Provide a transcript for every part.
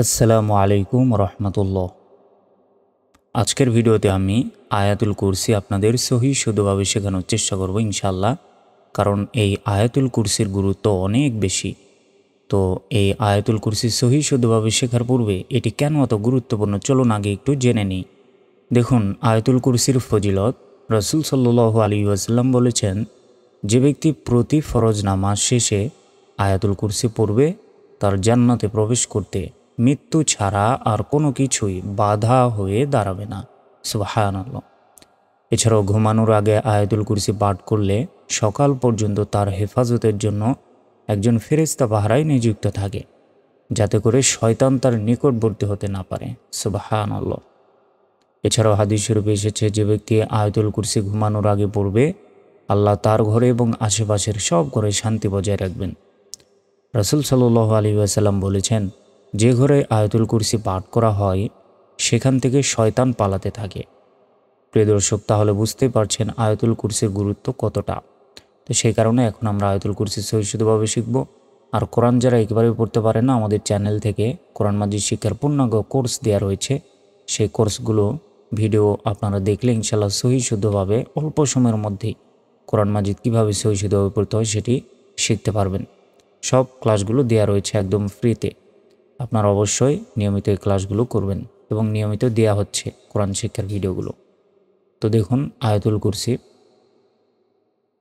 আসসালামু আলাইকুম রহমতুল্লাহ। আজকের ভিডিওতে আমি আয়াতুল কুরসি আপনাদের সহি শুদ্ধভাবে শেখানোর চেষ্টা করব ইনশাল্লাহ। কারণ এই আয়াতুল কুরসির গুরুত্ব অনেক বেশি। তো এই আয়াতুল কুরসি সহি শুদ্ধভাবে শেখার পূর্বে এটি কেন এত গুরুত্বপূর্ণ চলুন আগে একটু জেনে নিই। দেখুন, আয়াতুল কুরসির ফজিলত রাসূল সাল্লাল্লাহু আলাইহি ওয়াসাল্লাম বলেছেন, যে ব্যক্তি প্রতি ফরজ নামাজ শেষে আয়াতুল কুরসি পড়বে তার জান্নাতে প্রবেশ করতে মৃত্যু ছাড়া আর কোনো কিছুই বাধা হয়ে দাঁড়াবে না। সুবহানাল্লাহ। এছাড়াও ঘুমানোর আগে আয়াতুল কুরসি পাঠ করলে সকাল পর্যন্ত তার হেফাজতের জন্য একজন ফেরেশতা পাহারায় নিযুক্ত থাকে, যাতে করে শয়তান তার নিকটবর্তী হতে না পারে। সুবহানাল্লাহ। এছাড়াও হাদিস শরীফে এসেছে, যে ব্যক্তি আয়াতুল কুরসি ঘুমানোর আগে পড়বে আল্লাহ তার ঘরে এবং আশেপাশের সব ঘরে শান্তি বজায় রাখবেন। রাসূল সাল্লাল্লাহু আলাইহি ওয়াসাল্লাম বলেছেন, যে ঘরে আয়াতুল কুরসি পাঠ করা হয় সেখান থেকে শয়তান পালাতে থাকে। প্রিয় দর্শক, তাহলে বুঝতেই পারছেন আয়াতুল কুরসির গুরুত্ব কতটা। তো সেই কারণে এখন আমরা আয়াতুল কুরসি সহিষ্ণুভাবে শিখব। আর কোরআন যারা একেবারে পড়তে পারে না, আমাদের চ্যানেল থেকে কোরআন মাজিদ শিক্ষার পূর্ণাঙ্গ কোর্স দেওয়া রয়েছে। সেই কোর্সগুলো ভিডিও আপনারা দেখলে ইনশাল্লাহ সহিষ্ণুভাবে অল্প সময়ের মধ্যেই কোরআন মাজিদ কীভাবে সহিষ্ণুভাবে পড়তে হয় সেটি শিখতে পারবেন। সব ক্লাসগুলো দেওয়া রয়েছে একদম ফ্রিতে। আপনারা অবশ্যই নিয়মিত এই ক্লাসগুলো করবেন এবং নিয়মিত দেওয়া হচ্ছে কোরআন শিক্ষার ভিডিওগুলো। তো দেখুন আয়াতুল কুরসি।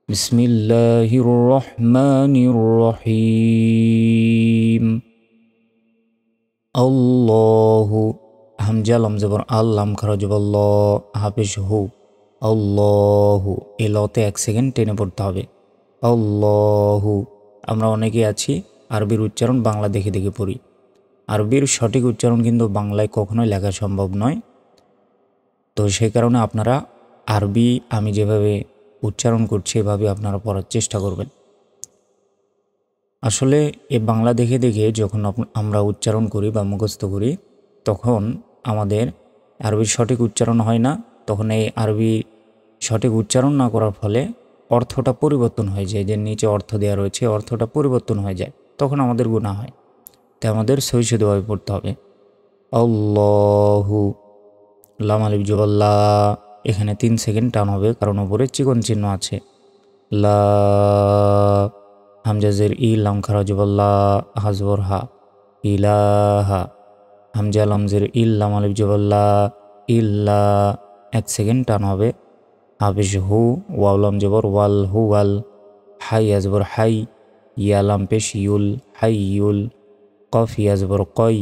বিসমিল্লাহির রহমানির রহিম। আল্লাহু, হামজা লাম জবর আল, লাম খারা জবর ল, হাফেজ হু। আল্লাহু, এই লতে 1 সেকেন্ড টেনে পড়তে হবে। আল্লাহু। আমরা অনেকেই আছি আরবির উচ্চারণ বাংলা দেখে দেখে পড়ি। আরবির সঠিক উচ্চারণ কিন্তু বাংলায় কখনোই লেখা সম্ভব নয়। তো সেই কারণে আপনারা আরবি আমি যেভাবে উচ্চারণ করছি এভাবে আপনারা পড়ার চেষ্টা করবেন। আসলে এ বাংলা দেখে দেখে যখন আমরা উচ্চারণ করি বা মুখস্থ করি, তখন আমাদের আরবির সঠিক উচ্চারণ হয় না। তখন এই আরবি সঠিক উচ্চারণ না করার ফলে অর্থটা পরিবর্তন হয়ে যায়, যে নিচে অর্থ দেওয়া রয়েছে অর্থটা পরিবর্তন হয়ে যায়, তখন আমাদের গুনাহ হয়। তাই আমাদের সহিষ্ণুভাবে পড়তে হবে। আল্লাহু, লাম আলিফ জবর লা, এখানে 3 সেকেন্ড টান হবে কারণ উপরে চিকন চিহ্ন আছে। লা, হামজা জের ই, লাম খারা জবর লা, হা জবর হা, ইলাহা। হামজা লাম জের ইল, লাম আলিফ জবর লা, ইল্লা, 1 সেকেন্ড টান হবে। হাফেজ হু, ওয়াও লাম জবর ওয়াল, হু ওয়াল। হাই জবর হাই, ইয়া লাম পেশ ইউল, হাই ইউল। কফ ইয়া জবর কই,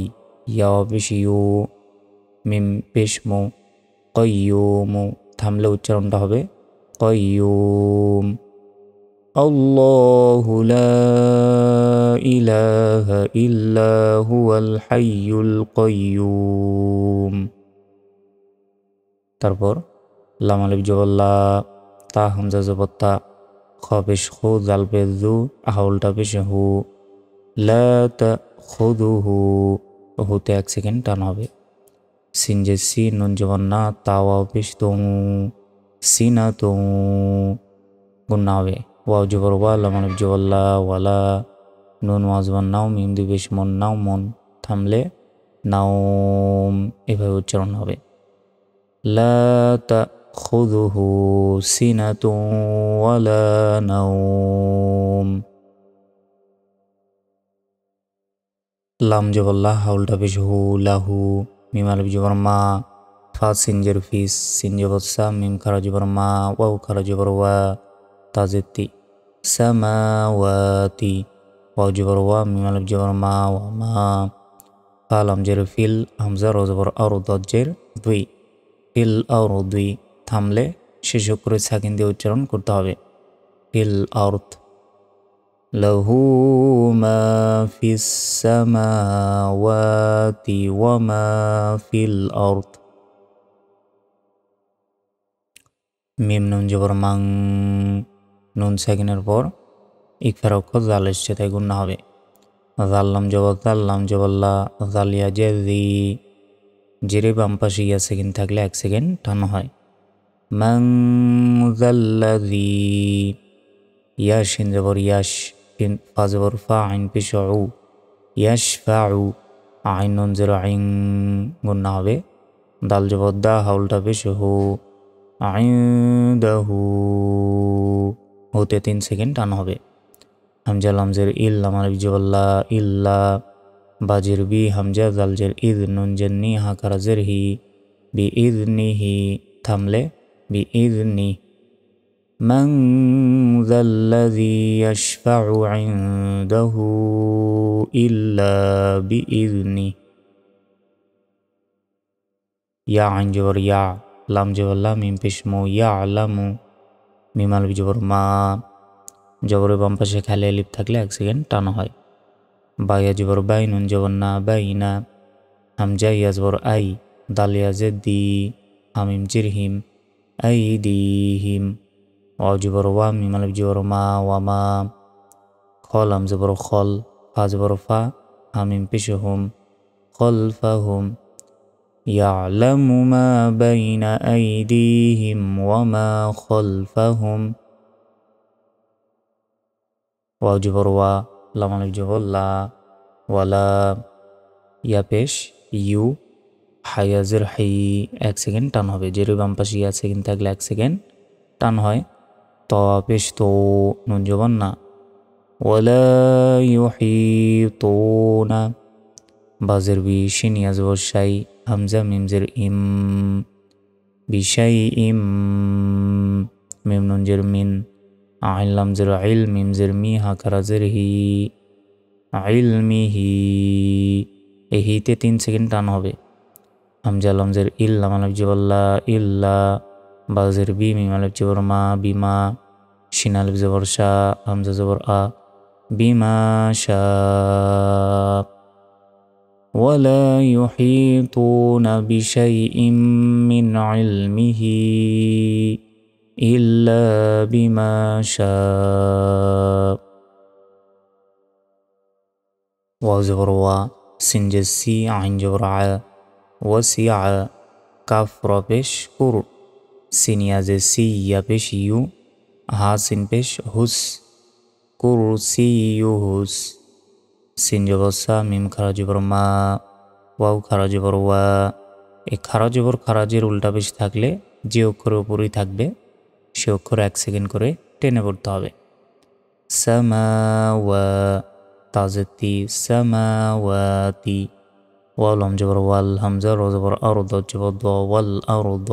ইয়া পেশ ইউ, মিম পেশ মু, কয়্যুম। থামলে উচ্চারণটা হবে কয়্যুম। আল্লাহু লা ইলাহা ইল্লা হুয়াল হাইয়ুল কয়্যুম। তারপর লাম আলিফ জবর লা, তা হামজা জবর তা, খ পেশ খু, জাল পেশ জু, আউলটা পেশ হু। লা তাখুযুহু, হুতে 1 সেকেন্ড টান হবে। সিন যে সি, নুন জবর না, তাওয়া পেশ তুং, সিনা তুং, গুন্না হবে। ওয়াও জবর ওয়া, লাম আলিফ জবর লা, ওয়ালা। নুন ওয়া জবর নাও, মিম দুই পেশ মন, নাও মন। থামলে নাওম, এভাবে উচ্চারণ হবে। লা তাখুযুহু সিনাতুন ওয়ালা নাওম। লাম জবর লা, হাউলটা পেশ হু, লাহু। মিম আলিফ জবর মা, ফা সিন জের ফিস, সিন জবর সা, মিম খারা জবর মা, ওয়াও খারা জবর ওয়া, তা জের তি, সামাওয়াতি। ওয়াও জবর ওয়া, মিম আলিফ জবর মা, ওয়া মা। ফা লাম জের ফিল, হামজা র জবর আর, দত জের দুই, ফিল আর দুই। থামলে শেষ করে সাকিন দিয়ে উচ্চারণ করতে হবে। ফিল আরদ। লাহু মা ফিস সামাওয়াতি ওয়া মা ফিল আরদ। মিম নুন জবর মাং, নুন সাকিনের পর ইকফার অক্ষর জাল এসছে তাই গুন্না হবে। জাল্লাম জবর জাল, লাম জবর লা, জালিয়া জে জি, জেরে বাম পাশে ইয়া সেকেন্ড থাকলে 1 সেকেন্ড টানো হয়। মান জাল্লাযী, ইয়া শিন জবর ইয়াশ, ফা জবর ফা, আইন পেশ উ, ইয়াশফাউ। আইন নুন জের আইন গুন্না হবে। দাল জবর দা হাউলটা পেশ হু, আইনদাহু, হতে 3 সেকেন্ড টান হবে। হামজা লামজের ইল লামার জবল্লা ইল্লা, বাজের বি হামজা জালজের ইদ নুন জের নি হা খারাজের হি, বি ইদ হি থামলে বি ইদ নি। মান যাল্লাযী ইয়াশফাউ ইনদাহু ইল্লা বিইযনি। ইয়া আইন জবর ইয়া, লাম জবর লা, মিম পেশ মু, ইয়া আলামু, মিম আলিফ জবর মা, জবরের বাম পাশে খালি আলিফ থাকলে 1 সেকেন্ড টানো হয়। বায়া জবর বাই, নুন জবর না, বাইনা, হামজা ইয়া জবর আই, দাল ইয়া জেদ দি, হামিম জির হিম, আইদিহিম, ওয়াও জবর ওয়া, মিম আলিফ জবর মা, ওয়ামা, খল হাম জবর খল, ফা জবর ফা, হামিম পেশ হুম, খলফাহুম। ইয়ালামু মা বাইনা আইদিহিম ওয়া মা খলফাহুম। ওয়াও জবর ওয়া, লাম আলিফ জবর লা, ওয়ালা, ইয়া পেশ ইউ, হায়াজের হাই, 1 সেকেন্ড টান হবে। জের বাম পাশে ইয়া সেকেন্ড থাকলে 1 সেকেন্ড টান হয়। ত পেশ তো, নুন জবর না, ওয়ালা ইউহিতুনা, বাজের বি, শিন ইয়া জবর শাই, হামজা মিম জের ইম, বিশাই ইম, মিম নুন জের মিন, আইন লাম জের আইল, মিম জের মি, হা খারাজের হি, ইলমিহি, এই হিতে 3 সেকেন্ড টান হবে। হামজা লাম জের ইল, লাম আলিফ জবর লা, ইল্লা, বাজের বি, মিম আলিফ জবর মা, বিমা, শিন আলিফ জবর শা, হামজা জবর আ, বিমা শা। ولا يحيطون بشيء من علمه إلا بما شاء. واو زبر وا، سين جز سي، عين جبر ع، وسع، কাফ র পেশ কুর, সিন ইয়া জে সি, ইয়া পেশ ইউ, হা সিন পেশ হুস, কুরসি ইউ হুস, সিন জবর সা, মিম খারা জবর মা, ওয়াও খারা জবর ওয়া। এই খারা জবর খারাজের উল্টা পেশ থাকলে যে অক্ষরের উপরেই থাকবে সে অক্ষর 1 সেকেন্ড করে টেনে পড়তে হবে। সামাওয়া, তাজেতি, সামাওয়াতি, ওয়াল হাম জবর ওয়াল, হামজা র জবর আরদ জবর দ, ওয়াল আরদ।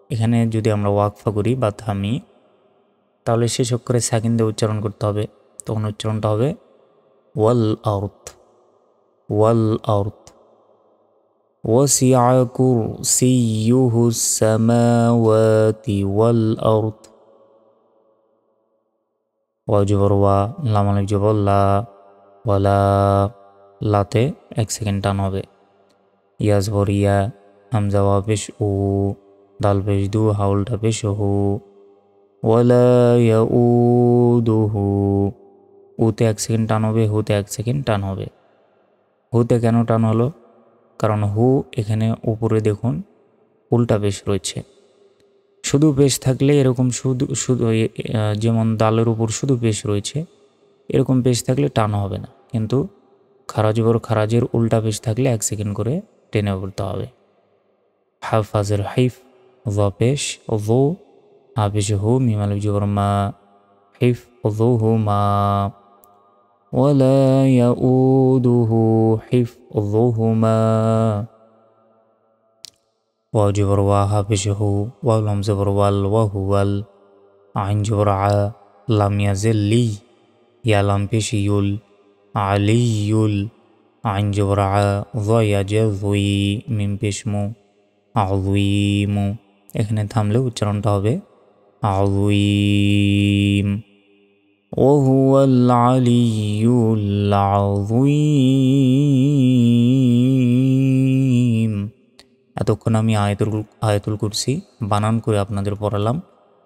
এখানে যদি আমরা ওয়াকফা করি বা থামি তাহলে শেষ অক্ষরে সেকেন্ড দিয়ে উচ্চারণ করতে হবে। তখন উচ্চারণটা হবে ওয়াল আরদ, ওয়াল আরদ। ওয়াসিআ কুরসিয়ুহুস সামাওয়াতি ওয়াল আরদ। ওয়াও জবর ওয়া, লাম আলিফ জবর লা, ওয়ালা, লাতে 1 সেকেন্ড টান হবে। ইয়া জবর ইয়া, হামজা ওয়া পেশ উ, দাল পেশ দু, হাউলটা পেশ হু, ওয়ালা ইয়াউদুহু, উতে 1 সেকেন্ড টান হবে, হুতে 1 সেকেন্ড টান হবে। হুতে কেন টান হলো? কারণ হু এখানে উপরে দেখুন উল্টা পেশ রয়েছে। শুধু পেশ থাকলে এরকম শুধু শুধু যেমন দালের উপর শুধু পেশ রয়েছে এরকম পেশ থাকলে টান হবে না, কিন্তু খারাজ বর খারাজের উল্টা পেশ থাকলে 1 সেকেন্ড করে টেনে পড়তে হবে। হাফাজের হাইফ, ভ পেশ ও ভো, হা পেশ হু, মিম আলিফ জবর মা, হাইফ ও ভো হু মা, ওয়ালা ইয়াউদুহু হিফযুহুমা। ওয়াও জবর ওয়া, হা পেশ হু, ওয়াও লাম জবর ওয়াল, ওয়া হুয়াল, আইন জবর আ, লাম ইয়াজের লি, ইয়া লাম পেশ ইউল, আলিয়ুল, আইন জবর আ, ওয়া ইয়াজে যুই, মিম পেশ মু, আযীমু। এখানে থামলে উচ্চারণটা হবে আযীম। ওয়াহুয়াল আলিয়্যুল আযীম। এতক্ষণ আমি আয়াতুল কুরসি বানান করে আপনাদের পড়ালাম।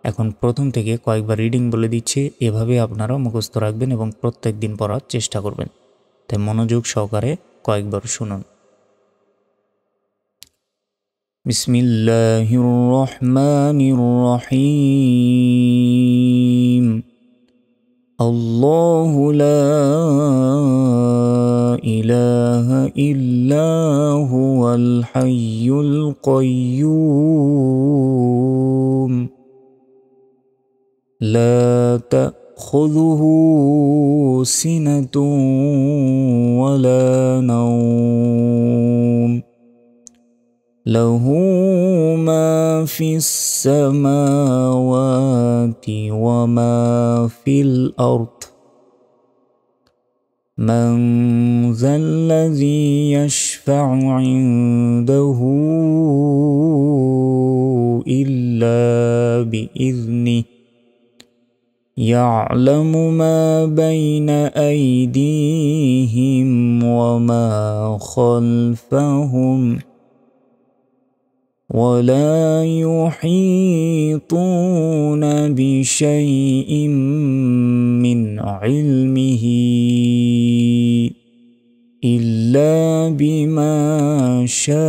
এখন প্রথম থেকে কয়েকবার রিডিং বলে দিচ্ছি, এভাবে আপনারা মুখস্থ রাখবেন এবং প্রত্যেক দিন পড়ার চেষ্টা করবেন। তাই মনোযোগ সহকারে কয়েকবার শুনুন। বিসমিল্লাহির রহমানির রহিম। الله لا إله إلا هو الحي القيوم لا تأخذه سنة ولا نوم له ما في السماوات وما في الأرض من ذا الذي يشفع عنده إلا بإذنه يعلم ما بين أيديهم وما خلفهم ولا يحيطون بشيء من علمه إلا بما شاء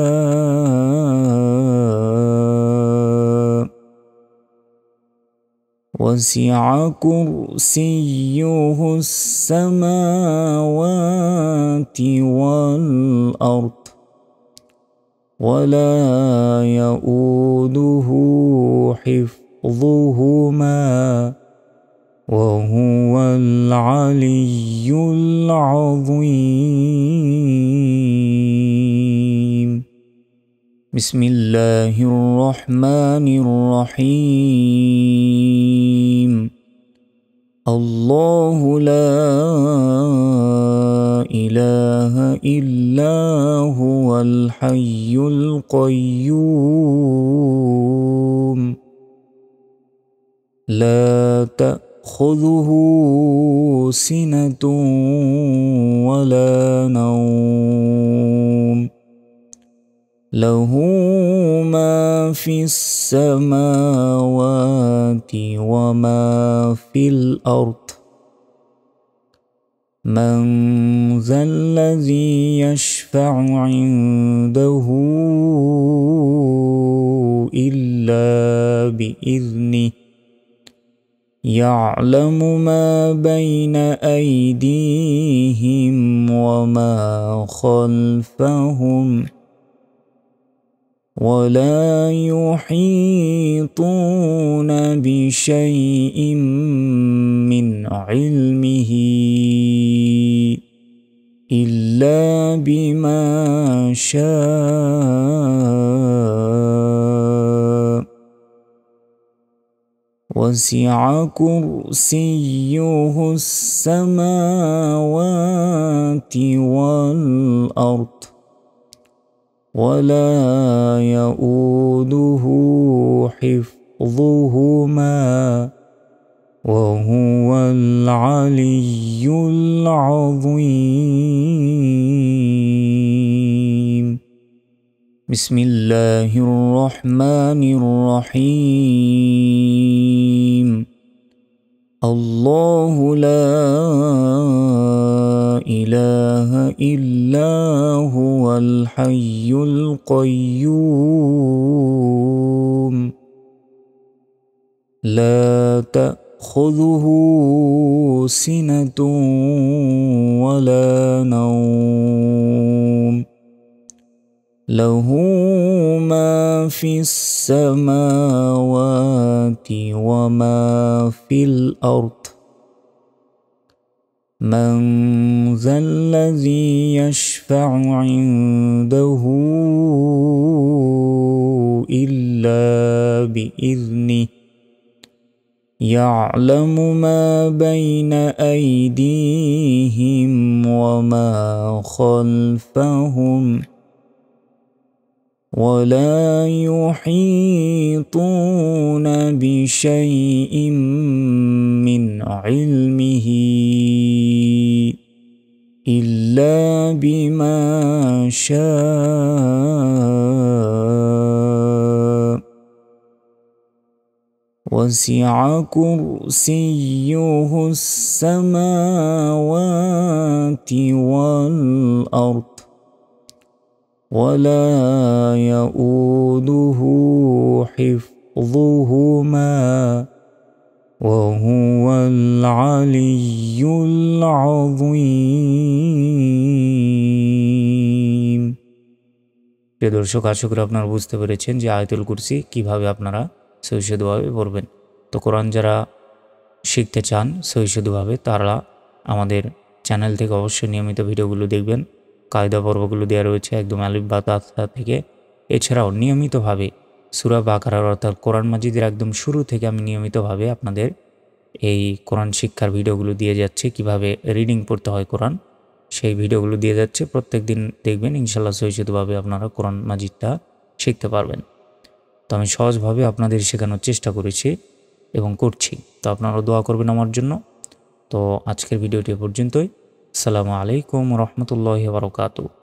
وسع كرسيه السماوات والأرض ولا يؤوده حفظهما وهو العلي العظيم بسم الله الرحمن الرحيم الله لا إله إلا هو الحي القيوم لا تأخذه سنة ولا نوم له ما في السماوات وما في الأرض من ذا الذي يشفع عنده إلا بإذنه يعلم ما بين أيديهم وما خلفهم ولا يحيطون بشيء من علمه إلا بما شاء وسع كرسيه السماوات والأرض ولا يؤوده حفظهما وهو العلي العظيم بسم الله الرحمن الرحيم الله لا إله إلا هو الحي القيوم لا تأخذه سنة ولا نوم له ما في السماوات وما في الأرض من ذا الذي يشفع عنده إلا بإذنه يعلم ما بين أيديهم وما خلفهم ولا يحيطون بشيء من علمه إلا بما شاء وسع كرسيه السماوات والأرض ولا يؤوده حفظهما وهو العلي العظيم। প্রিয় দর্শক, আশা করি আপনারা বুঝতে পেরেছেন যে আয়াতুল কুরসি কিভাবে আপনারা সহিষ্ণুভাবে পড়বেন। তো কোরআন যারা শিখতে চান সহিষ্ণুভাবে তারা আমাদের চ্যানেল থেকে অবশ্যই নিয়মিত ভিডিওগুলো দেখবেন। কায়দা পর্বগুলো দেওয়া রয়েছে একদম আলিফ বা তা থেকে। এছাড়াও নিয়মিতভাবে সূরা বাকারার অর্থাৎ কোরআন মাজিদের একদম শুরু থেকে আমি নিয়মিতভাবে আপনাদের এই কোরআন শিক্ষার ভিডিওগুলো দিয়ে যাচ্ছে, কিভাবে রিডিং পড়তে হয় কোরআন, সেই ভিডিওগুলো দিয়ে যাচ্ছে। প্রত্যেক দিন দেখবেন ইনশাল্লাহ সহিষ্ণুভাবে আপনারা কোরআন মাজিদটা শিখতে পারবেন। তো আমি সহজভাবে আপনাদের শেখানোর চেষ্টা করেছি এবং করছি। তো আপনারা দোয়া করবেন আমার জন্য। তো আজকের ভিডিওটি পর্যন্তই। আসসালামু আলাইকুম রহমতুল্লাহি ওয়া বারাকাতুহু।